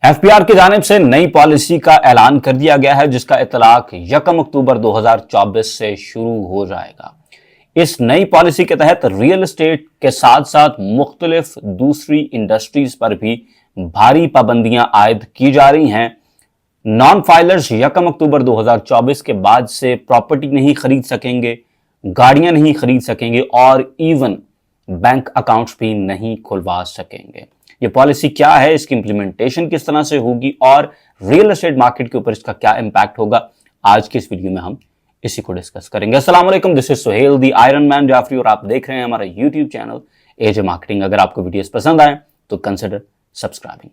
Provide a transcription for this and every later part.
FBR की जानिब से नई पॉलिसी का ऐलान कर दिया गया है जिसका इतलाक 1 अक्टूबर 2024 से शुरू हो जाएगा। इस नई पॉलिसी के तहत रियल एस्टेट के साथ साथ मुख्तलिफ दूसरी इंडस्ट्रीज पर भी भारी पाबंदियां आयद की जा रही हैं। नॉन फाइलर्स 1 अक्टूबर 2024 के बाद से प्रॉपर्टी नहीं खरीद सकेंगे, गाड़ियां नहीं खरीद सकेंगे और इवन बैंक अकाउंट्स भी नहीं खुलवा सकेंगे। ये पॉलिसी क्या है, इसकी इंप्लीमेंटेशन किस तरह से होगी और रियल एस्टेट मार्केट के ऊपर इसका क्या इंपैक्ट होगा, आज की इस वीडियो में हम इसी को डिस्कस करेंगे। अस्सलाम वालेकुम, this is Suhail the iron man Jafri और आप देख रहे हैं हमारा यूट्यूब चैनल एजे मार्केटिंग। अगर आपको वीडियोस पसंद आए तो कंसिडर सब्सक्राइबिंग।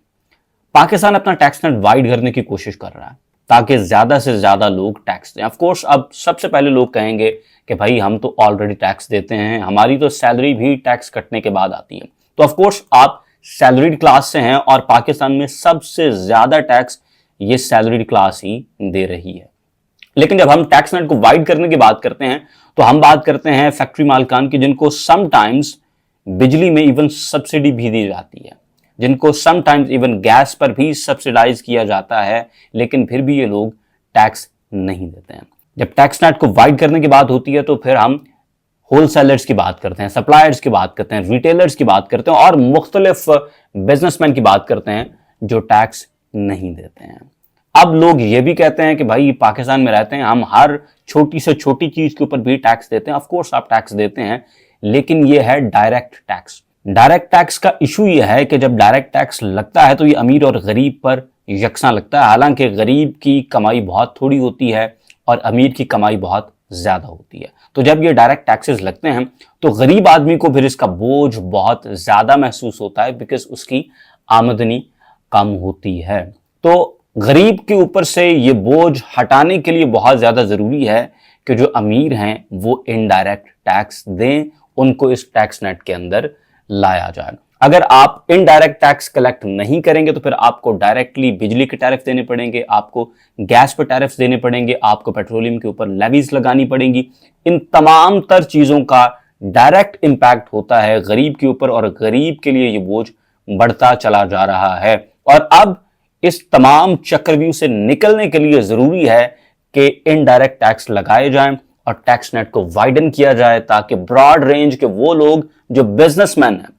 पाकिस्तान अपना टैक्स नेट वाइड करने की कोशिश कर रहा है ताकि ज्यादा से ज्यादा लोग टैक्स दें। ऑफ कोर्स अब सबसे पहले लोग कहेंगे कि भाई हम तो ऑलरेडी टैक्स देते हैं, हमारी तो सैलरी भी टैक्स कटने के बाद आती है। तो ऑफ कोर्स आप सैलरीड क्लास से हैं और पाकिस्तान में सबसे ज्यादा टैक्स ये सैलरीड क्लास ही दे रही है। लेकिन जब हम टैक्स नेट को वाइड करने की बात करते हैं तो हम बात करते हैं फैक्ट्री मालिकान की, जिनको समटाइम्स बिजली में इवन सब्सिडी भी दी जाती है, जिनको समटाइम्स इवन गैस पर भी सब्सिडाइज किया जाता है, लेकिन फिर भी ये लोग टैक्स नहीं देते हैं। जब टैक्स नेट को वाइड करने की बात होती है तो फिर हम होलसेलर्स की बात करते हैं, सप्लायर्स की बात करते हैं, रिटेलर्स की बात करते हैं और मुख्तलिफ बिजनेसमैन की बात करते हैं जो टैक्स नहीं देते हैं। अब लोग ये भी कहते हैं कि भाई पाकिस्तान में रहते हैं, हम हर छोटी से छोटी चीज के ऊपर भी टैक्स देते हैं। ऑफ कोर्स आप टैक्स देते हैं, लेकिन ये है डायरेक्ट टैक्स। डायरेक्ट टैक्स का इशू ये है कि जब डायरेक्ट टैक्स लगता है तो ये अमीर और गरीब पर यकसा लगता है। हालांकि गरीब की कमाई बहुत थोड़ी होती है और अमीर की कमाई बहुत ज्यादा होती है। तो जब ये डायरेक्ट टैक्सेस लगते हैं तो गरीब आदमी को फिर इसका बोझ बहुत ज्यादा महसूस होता है, बिकॉज उसकी आमदनी कम होती है। तो गरीब के ऊपर से ये बोझ हटाने के लिए बहुत ज्यादा जरूरी है कि जो अमीर हैं वो इनडायरेक्ट टैक्स दें, उनको इस टैक्स नेट के अंदर लाया जाए। अगर आप इनडायरेक्ट टैक्स कलेक्ट नहीं करेंगे तो फिर आपको डायरेक्टली बिजली के टैरिफ देने पड़ेंगे, आपको गैस पर टैरिफ देने पड़ेंगे, आपको पेट्रोलियम के ऊपर लेवीज लगानी पड़ेंगी। इन तमाम तर चीजों का डायरेक्ट इंपैक्ट होता है गरीब के ऊपर और गरीब के लिए ये बोझ बढ़ता चला जा रहा है। और अब इस तमाम चक्रव्यूह से निकलने के लिए जरूरी है कि इनडायरेक्ट टैक्स लगाए जाएं और टैक्स नेट को वाइडन किया जाए ताकि ब्रॉड रेंज के वो लोग जो बिजनेसमैन हैं,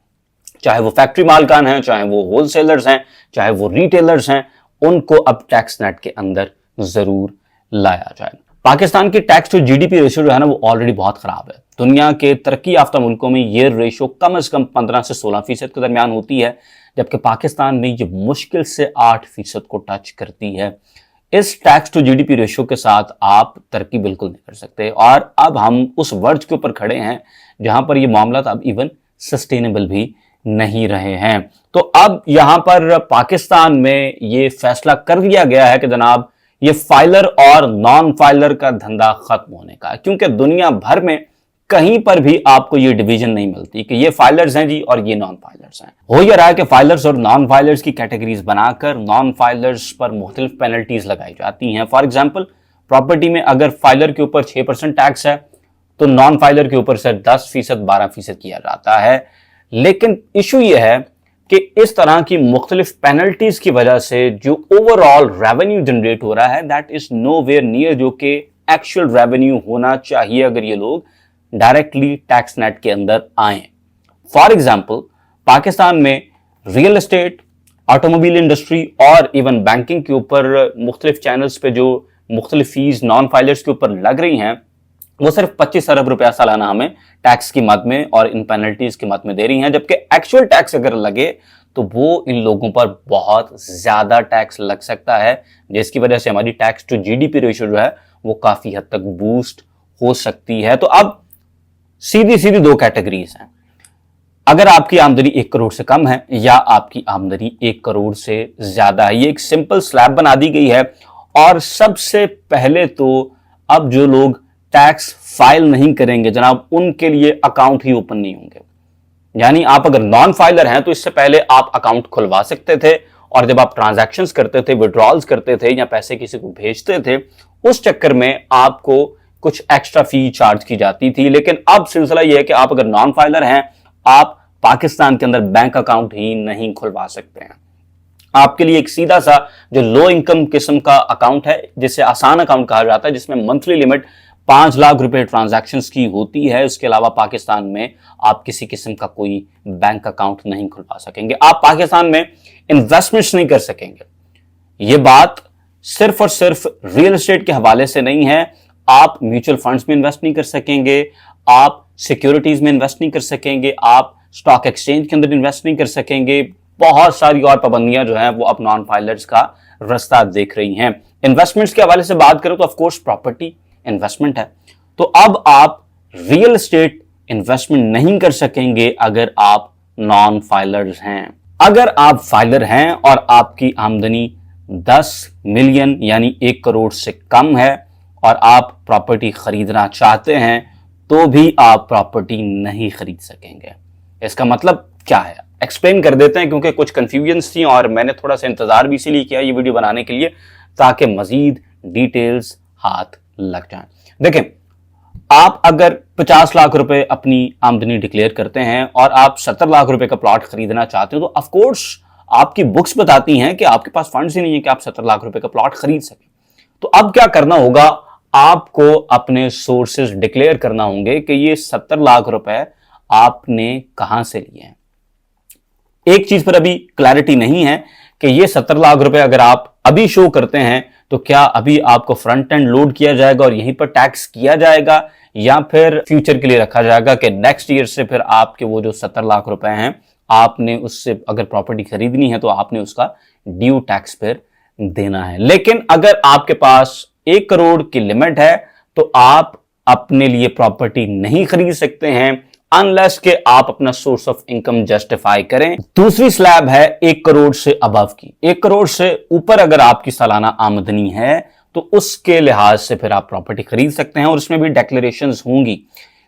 चाहे वो फैक्ट्री मालिकान हैं, चाहे वो होलसेलर्स हैं, चाहे वो रिटेलर्स हैं, उनको अब टैक्स नेट के अंदर जरूर लाया जाए। पाकिस्तान की टैक्स टू जीडीपी रेशियो जो है ना वो ऑलरेडी बहुत खराब है। दुनिया के तरक्की याफ्ता मुल्कों में ये रेशियो कम से कम 15 से 16% के दरमियान होती है, जबकि पाकिस्तान में ये मुश्किल से 8% को टच करती है। इस टैक्स टू जीडीपी रेशियो के साथ आप तरक्की बिल्कुल नहीं कर सकते और अब हम उस वर्ज के ऊपर खड़े हैं जहां पर ये मामला अब इवन सस्टेनेबल भी नहीं रहे हैं। तो अब यहां पर पाकिस्तान में ये फैसला कर लिया गया है कि जनाब ये फाइलर और नॉन फाइलर का धंधा खत्म होने का है, क्योंकि दुनिया भर में कहीं पर भी आपको ये डिवीजन नहीं मिलती कि ये फाइलर्स हैं जी और ये नॉन फाइलर्स हैं। हो यह रहा है कि फाइलर्स और नॉन फाइलर्स की कैटेगरीज बनाकर नॉन फाइलर्स पर मुख्तलिफ पेनल्टीज लगाई जाती हैं। फॉर एग्जाम्पल, प्रॉपर्टी में अगर फाइलर के ऊपर 6% टैक्स है तो नॉन फाइलर के ऊपर से 10%, 12% किया जाता है। लेकिन इशू यह है कि इस तरह की मुख्तलिफ पेनल्टीज की वजह से जो ओवरऑल रेवेन्यू जनरेट हो रहा है दैट इज नोवेयर नियर जो कि एक्चुअल रेवेन्यू होना चाहिए अगर ये लोग डायरेक्टली टैक्स नेट के अंदर आए। फॉर एग्जाम्पल, पाकिस्तान में रियल एस्टेट, ऑटोमोबाइल इंडस्ट्री और इवन बैंकिंग के ऊपर मुख्तलिफ चैनल्स पे जो मुख्तलिफ फीस नॉन फाइलर्स के ऊपर लग रही हैं वो सिर्फ 25 अरब रुपया सालाना हमें टैक्स की मद में और इन पेनल्टीज की मद में दे रही हैं, जबकि एक्चुअल टैक्स अगर लगे तो वो इन लोगों पर बहुत ज्यादा टैक्स लग सकता है, जिसकी वजह से हमारी टैक्स टू जीडीपी रेशियो जो है वो काफी हद तक बूस्ट हो सकती है। तो अब सीधी सीधी दो कैटेगरीज हैं। अगर आपकी आमदनी 1 करोड़ से कम है या आपकी आमदनी 1 करोड़ से ज्यादा है, ये एक सिंपल स्लैब बना दी गई है। और सबसे पहले तो अब जो लोग टैक्स फाइल नहीं करेंगे जनाब, उनके लिए अकाउंट ही ओपन नहीं होंगे। यानी आप अगर नॉन फाइलर हैं तो इससे पहले आप अकाउंट खुलवा सकते थे और जब आप ट्रांजैक्शंस करते थे, विड्रॉल्स करते थे या पैसे किसी को भेजते थे, उस चक्कर में आपको कुछ एक्स्ट्रा फी चार्ज की जाती थी। लेकिन अब सिलसिला यह है कि आप अगर नॉन फाइलर हैं, आप पाकिस्तान के अंदर बैंक अकाउंट ही नहीं खुलवा सकते हैं। आपके लिए एक सीधा सा जो लो इनकम किस्म का अकाउंट है, जिसे आसान अकाउंट कहा जाता है, जिसमें मंथली लिमिट 5 लाख रुपए ट्रांजैक्शंस की होती है। उसके अलावा पाकिस्तान में आप किसी किस्म का कोई बैंक अकाउंट नहीं खुलवा सकेंगे। आप पाकिस्तान में इन्वेस्टमेंट्स नहीं कर सकेंगे। यह बात सिर्फ और सिर्फ रियल एस्टेट के हवाले से नहीं है। आप म्यूचुअल फंड्स में इन्वेस्ट नहीं कर सकेंगे, आप सिक्योरिटीज में इन्वेस्ट नहीं कर सकेंगे, आप स्टॉक एक्सचेंज के अंदर इन्वेस्ट नहीं कर सकेंगे। बहुत सारी और पाबंदियां जो हैं वो अब नॉन फाइलर्स का रास्ता देख रही हैं। इन्वेस्टमेंट्स के हवाले से बात करें तो ऑफ कोर्स प्रॉपर्टी इन्वेस्टमेंट है। तो अब आप रियल एस्टेट इन्वेस्टमेंट नहीं कर सकेंगे अगर आप नॉन फाइलर्स हैं। अगर आप फाइलर हैं और आपकी आमदनी 10 मिलियन यानी 1 करोड़ से कम है और आप प्रॉपर्टी खरीदना चाहते हैं, तो भी आप प्रॉपर्टी नहीं खरीद सकेंगे। इसका मतलब क्या है, एक्सप्लेन कर देते हैं, क्योंकि कुछ कंफ्यूजन्स थी और मैंने थोड़ा सा इंतजार भी इसीलिए किया ये वीडियो बनाने के लिए, ताकि मजीद डिटेल्स हाथ लग जाएं। देखें, आप अगर 50 लाख रुपए अपनी आमदनी डिक्लेयर करते हैं और आप 70 लाख रुपए का प्लॉट खरीदना चाहते हो, तो ऑफ कोर्स आपकी बुक्स बताती हैं कि आपके पास फंड्स ही नहीं है कि आप 70 लाख रुपए का प्लॉट खरीद सकें। तो अब क्या करना होगा, आपको अपने सोर्सेज डिक्लेयर करना होंगे कि ये 70 लाख रुपए आपने कहां से लिए हैं। एक चीज पर अभी क्लैरिटी नहीं है कि ये 70 लाख रुपए अगर आप अभी शो करते हैं तो क्या अभी आपको फ्रंट एंड लोड किया जाएगा और यहीं पर टैक्स किया जाएगा, या फिर फ्यूचर के लिए रखा जाएगा कि नेक्स्ट ईयर से फिर आपके वो जो 70 लाख रुपए हैं, आपने उससे अगर प्रॉपर्टी खरीदनी है तो आपने उसका ड्यू टैक्स फिर देना है। लेकिन अगर आपके पास 1 करोड़ की लिमिट है तो आप अपने लिए प्रॉपर्टी नहीं खरीद सकते हैं अनलेस के आप अपना सोर्स ऑफ इनकम जस्टिफाई करें। दूसरी स्लैब है 1 करोड़ से अबव की। 1 करोड़ से ऊपर अगर आपकी सालाना आमदनी है तो उसके लिहाज से फिर आप प्रॉपर्टी खरीद सकते हैं और उसमें भी डिक्लेरेशंस होंगी।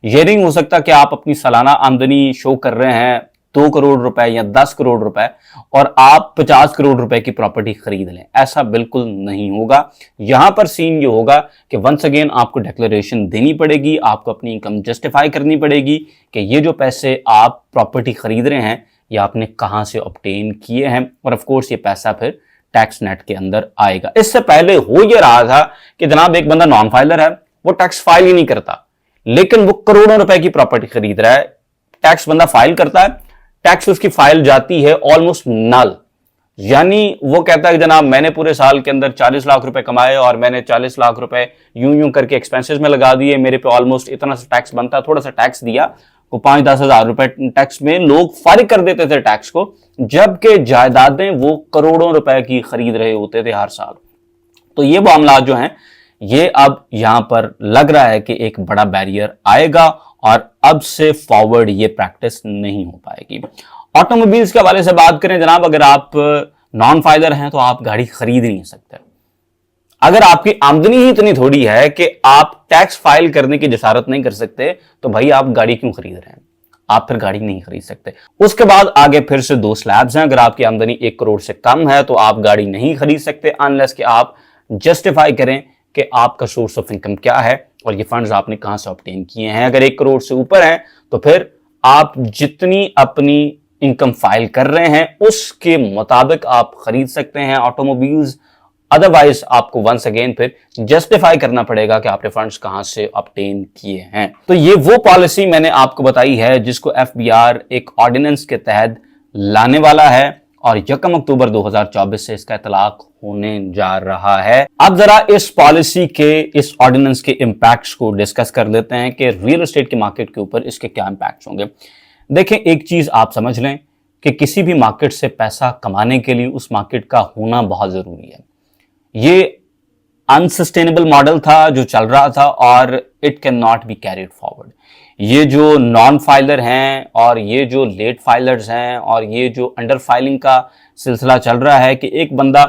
ये नहीं हो सकता कि आप अपनी सालाना आमदनी शो कर रहे हैं 2 करोड़ रुपए या 10 करोड़ रुपए और आप 50 करोड़ रुपए की प्रॉपर्टी खरीद लें, ऐसा बिल्कुल नहीं होगा। यहां पर सीन ये होगा कि वंस अगेन आपको डिक्लेरेशन देनी पड़ेगी, आपको अपनी इनकम जस्टिफाई करनी पड़ेगी कि ये जो पैसे आप प्रॉपर्टी खरीद रहे हैं ये आपने कहां से ऑब्टेन किए हैं, और ऑफ कोर्स ये पैसा फिर टैक्स नेट के अंदर आएगा। इससे पहले हो ये रहा था कि जनाब एक बंदा नॉन फाइलर है, वो टैक्स फाइल ही नहीं करता, लेकिन वो करोड़ों रुपए की प्रॉपर्टी खरीद रहा है। टैक्स बंदा फाइल करता है, टैक्स उसकी फाइल जाती है ऑलमोस्ट नल, यानी वो कहता है कि जनाब मैंने पूरे साल के अंदर 40 लाख रुपए कमाए और मैंने 40 लाख रुपए यूं करके एक्सपेंसेस में लगा दिए, मेरे पे ऑलमोस्ट इतना सा टैक्स बनता, थोड़ा सा टैक्स दिया, वो 5-10 हजार रुपए टैक्स में लोग फारिग कर देते थे टैक्स को, जबकि जायदादें वो करोड़ों रुपए की खरीद रहे होते थे हर साल। तो ये मामला जो हैं ये अब यहां पर लग रहा है कि एक बड़ा बैरियर आएगा और अब से फॉरवर्ड ये प्रैक्टिस नहीं हो पाएगी। ऑटोमोबाइल्स के हवाले से बात करें जनाब, अगर आप नॉन फाइलर हैं तो आप गाड़ी खरीद नहीं सकते। अगर आपकी आमदनी ही इतनी थोड़ी है कि आप टैक्स फाइल करने की जसारत नहीं कर सकते, तो भाई आप गाड़ी क्यों खरीद रहे हैं, आप फिर गाड़ी नहीं खरीद सकते। उसके बाद आगे फिर से 2 स्लैब्स हैं। अगर आपकी आमदनी 1 करोड़ से कम है तो आप गाड़ी नहीं खरीद सकते अनलेस कि आप जस्टिफाई करें कि आपका सोर्स ऑफ इनकम क्या है और ये फंड्स आपने कहां से ऑब्टेन किए हैं। अगर 1 करोड़ से ऊपर है तो फिर आप जितनी अपनी इनकम फाइल कर रहे हैं उसके मुताबिक आप खरीद सकते हैं ऑटोमोबाइल्स, अदरवाइज आपको वंस अगेन फिर जस्टिफाई करना पड़ेगा कि आपने फंड्स कहां से ऑब्टेन किए हैं। तो ये वो पॉलिसी मैंने आपको बताई है जिसको एफबीआर एक ऑर्डिनेंस के तहत लाने वाला है और 1 अक्टूबर 2024 से इसका इतलाक होने जा रहा है। अब जरा इस पॉलिसी के, इस ऑर्डिनेंस के इंपैक्ट्स को डिस्कस कर लेते हैं कि रियल एस्टेट के मार्केट के ऊपर इसके क्या इंपैक्ट्स होंगे। देखें, एक चीज आप समझ लें कि किसी भी मार्केट से पैसा कमाने के लिए उस मार्केट का होना बहुत जरूरी है। ये अनसस्टेनेबल मॉडल था जो चल रहा था और it can not be carried forward. ये जो नॉन फाइलर हैं और ये जो लेट फाइलर्स हैं और ये जो अंडर फाइलिंग का सिलसिला चल रहा है कि एक बंदा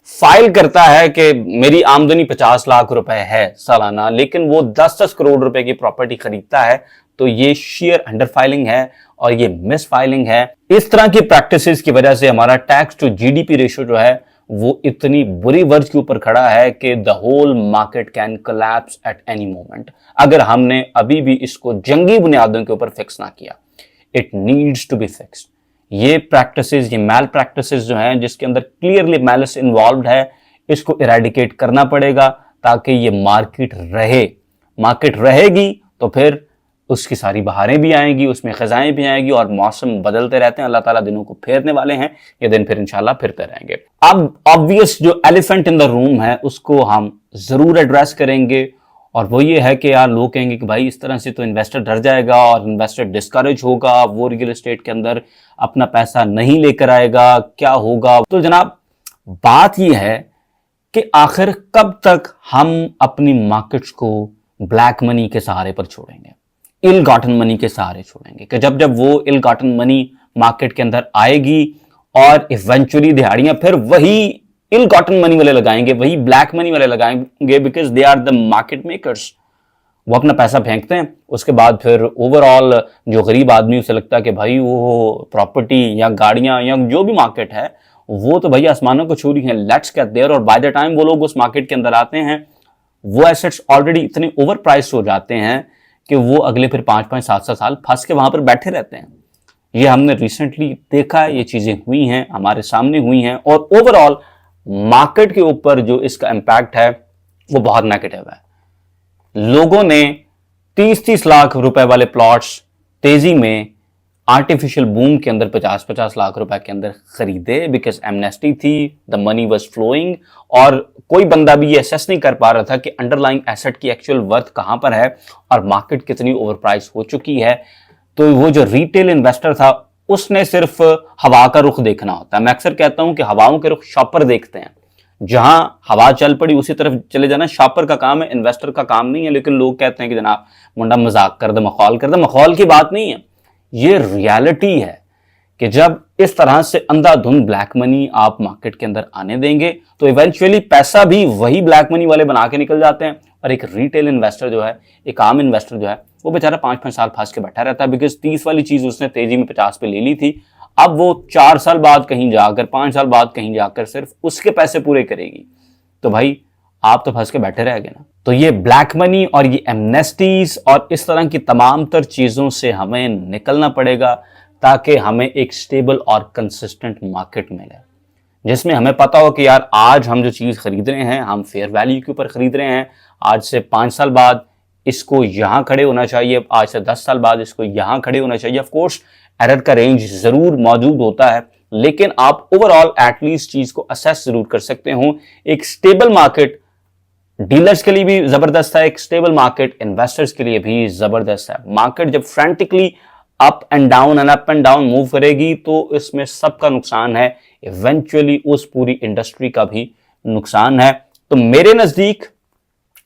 फाइल करता है कि मेरी आमदनी 50 लाख रुपए है सालाना, लेकिन वो 10-10 करोड़ रुपए की प्रॉपर्टी खरीदता है, तो ये शेयर अंडर फाइलिंग है और ये मिस फाइलिंग है। इस तरह की प्रैक्टिसेस की वजह से हमारा टैक्स टू जीडीपी रेशियो जो है वो इतनी बुरी वर्ज के ऊपर खड़ा है कि the whole market can collapse at any moment, अगर हमने अभी भी इसको जंगी बुनियादों के ऊपर फिक्स ना किया। It needs to be fixed. ये प्रैक्टिसेस, ये मैल प्रैक्टिसेस जो हैं जिसके अंदर क्लियरली मैलिस इन्वॉल्व्ड है, इसको इरेडिकेट करना पड़ेगा ताकि ये मार्केट रहे। मार्केट रहेगी तो फिर उसकी सारी बहारें भी आएंगी, उसमें खजाएं भी आएंगी और मौसम बदलते रहते हैं। अल्लाह ताला दिनों को फेरने वाले हैं, ये दिन फिर इंशाल्लाह फिरते रहेंगे। अब ऑब्वियस जो एलिफेंट इन द रूम है उसको हम जरूर एड्रेस करेंगे, और वो ये है कि यार लोग कहेंगे कि भाई इस तरह से तो इन्वेस्टर डर जाएगा और इन्वेस्टर डिस्करेज होगा, वो रियल एस्टेट के अंदर अपना पैसा नहीं लेकर आएगा, क्या होगा। तो जनाब बात ये है कि आखिर कब तक हम अपनी मार्केट्स को ब्लैक मनी के सहारे पर छोड़ेंगे, इल गॉटन मनी के सहारे छोड़ेंगे, कि जब जब वो इल गॉटन मनी मार्केट के अंदर आएगी और इवेंचुअली दिहाड़ियां फिर वही इल कॉटन मनी वाले लगाएंगे, वही ब्लैक मनी वाले लगाएंगे, because they are the market makers. वो अपना पैसा फेंकते हैं, उसके बाद फिर ओवरऑल जो गरीब आदमी उसे लगता है कि भाई वो प्रॉपर्टी या गाड़ियां या जो भी मार्केट है वो तो भाई आसमानों को छू रही है, लेट्स गेट देयर। और बाय द टाइम वो लोग उस मार्केट के अंदर आते हैं, वो एसेट्स ऑलरेडी इतने ओवर प्राइस हो जाते हैं कि वो अगले फिर 5-5, 7-7 साल फंस के वहां पर बैठे रहते हैं। ये हमने रिसेंटली देखा है, ये चीजें हुई हैं, हमारे सामने हुई हैं, और ओवरऑल मार्केट के ऊपर जो इसका इंपैक्ट है वो बहुत नेगेटिव है। लोगों ने 30-30 लाख रुपए वाले प्लॉट्स तेजी में आर्टिफिशियल बूम के अंदर 50-50 लाख रुपए के अंदर खरीदे, बिकॉज एमनेस्टी थी, द मनी वाज फ्लोइंग, और कोई बंदा भी ये असेस नहीं कर पा रहा था कि अंडरलाइंग एसेट की एक्चुअल वर्थ कहां पर है और मार्केट कितनी ओवर प्राइस हो चुकी है। तो वो जो रिटेल इन्वेस्टर था उसने सिर्फ हवा का रुख देखना होता है। मैं अक्सर कहता हूं कि हवाओं के रुख शॉपर देखते हैं, जहां हवा चल पड़ी उसी तरफ चले जाना शॉपर का काम है, इन्वेस्टर का काम नहीं है। लेकिन लोग कहते हैं कि जनाब मुंडा मजाक कर दे, मखौल कर दे। मखौल की बात नहीं है, ये रियलिटी है कि जब इस तरह से अंधाधुंध ब्लैक मनी आप मार्केट के अंदर आने देंगे तो इवेंचुअली पैसा भी वही ब्लैक मनी वाले बना के निकल जाते हैं, और एक रिटेल इन्वेस्टर जो है, एक आम इन्वेस्टर जो है, वो बेचारा 5-5 साल फंस के बैठा रहता है, बिकॉज 30 वाली चीज उसने तेजी में 50 पे ले ली थी। अब वो 4 साल बाद कहीं जाकर, 5 साल बाद कहीं जाकर सिर्फ उसके पैसे पूरे करेगी, तो भाई आप तो फंस के बैठे रह गए ना। तो ये ब्लैक मनी और ये एमनेस्टीज और इस तरह की तमाम तर चीजों से हमें निकलना पड़ेगा ताकि हमें एक स्टेबल और कंसिस्टेंट मार्केट मिले, जिसमें हमें पता हो कि यार आज हम जो चीज खरीद रहे हैं हम फेयर वैल्यू के ऊपर खरीद रहे हैं, आज से 5 साल बाद इसको यहां खड़े होना चाहिए, आज से 10 साल बाद इसको यहां खड़े होना चाहिए। ऑफ कोर्स एरर का रेंज जरूर मौजूद होता है, लेकिन आप ओवरऑल एटलीस्ट चीज को असेस जरूर कर सकते हो। एक स्टेबल मार्केट डीलर्स के लिए भी जबरदस्त है, एक स्टेबल मार्केट इन्वेस्टर्स के लिए भी जबरदस्त है। मार्केट जब frantically up and down move करेगी तो इसमें सबका नुकसान है, इवेंचुअली उस पूरी इंडस्ट्री का भी नुकसान है। तो मेरे नजदीक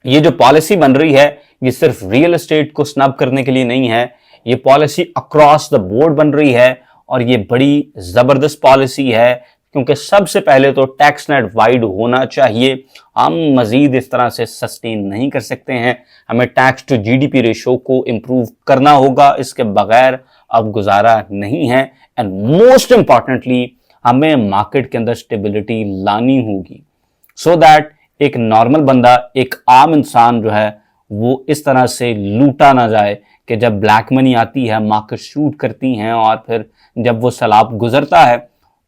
ये जो पॉलिसी बन रही है ये सिर्फ रियल एस्टेट को स्नब करने के लिए नहीं है, ये पॉलिसी अक्रॉस द बोर्ड बन रही है, और ये बड़ी जबरदस्त पॉलिसी है, क्योंकि सबसे पहले तो टैक्स नेट वाइड होना चाहिए। हम मजीद इस तरह से सस्टेन नहीं कर सकते हैं, हमें टैक्स टू जीडीपी रेशो को इंप्रूव करना होगा, इसके बगैर अब गुजारा नहीं है। एंड मोस्ट इंपॉर्टेंटली हमें मार्केट के अंदर स्टेबिलिटी लानी होगी, सो दैट एक नॉर्मल बंदा, एक आम इंसान जो है वो इस तरह से लूटा ना जाए कि जब ब्लैक मनी आती है, मार्केट शूट करती हैं, और फिर जब वो सैलाब गुजरता है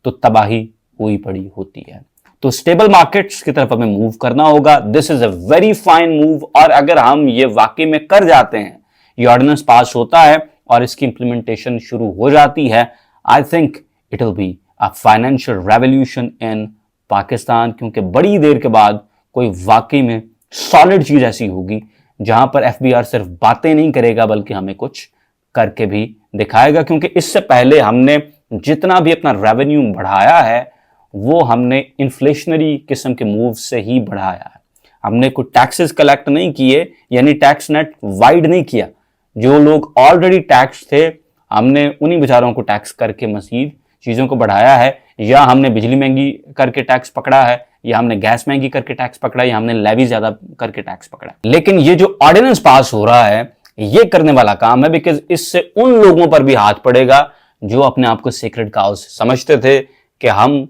तो तबाही हुई पड़ी होती है। तो स्टेबल मार्केट्स की तरफ हमें मूव करना होगा। This is a very fine move, और अगर हम ये वाकई में कर जाते हैं, ये ऑर्डिनेंस पास होता है और इसकी इंप्लीमेंटेशन शुरू हो जाती है, I think it will be a financial revolution in Pakistan, क्योंकि बड़ी देर के बाद कोई वाकई में सॉलिड चीज ऐसी होगी जहां पर एफबीआर सिर्फ बातें नहीं करेगा बल्कि हमें कुछ करके भी दिखाएगा। क्योंकि इससे पहले हमने जितना भी अपना रेवेन्यू बढ़ाया है वो हमने इन्फ्लेशनरी किस्म के मूव से ही बढ़ाया है, हमने कोई टैक्सेस कलेक्ट नहीं किए, यानी टैक्स नेट वाइड नहीं किया। जो लोग ऑलरेडी टैक्स थे हमने उन्हीं बेचारों को टैक्स करके मजीद चीजों को बढ़ाया है, या हमने बिजली महंगी करके टैक्स पकड़ा है, या हमने गैस महंगी करके टैक्स पकड़ा, या हमने लेवी ज्यादा करके टैक्स पकड़ा। लेकिन ये जो ऑर्डिनेंस पास हो रहा है ये करने वाला काम है, बिकॉज इससे उन लोगों पर भी हाथ पड़ेगा जो अपने आप को सीक्रेट काउज समझते थे कि हम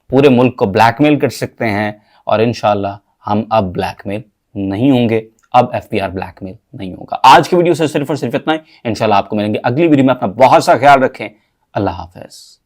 पूरे मुल्क को ब्लैकमेल कर सकते हैं, और इंशाल्लाह हम अब ब्लैकमेल नहीं होंगे, अब एफबीआर ब्लैकमेल नहीं होगा। आज की वीडियो से सिर्फ और सिर्फ इतना ही, इंशाल्लाह आपको मिलेंगे अगली वीडियो में। अपना बहुत सा ख्याल रखें, अल्लाह हाफिज।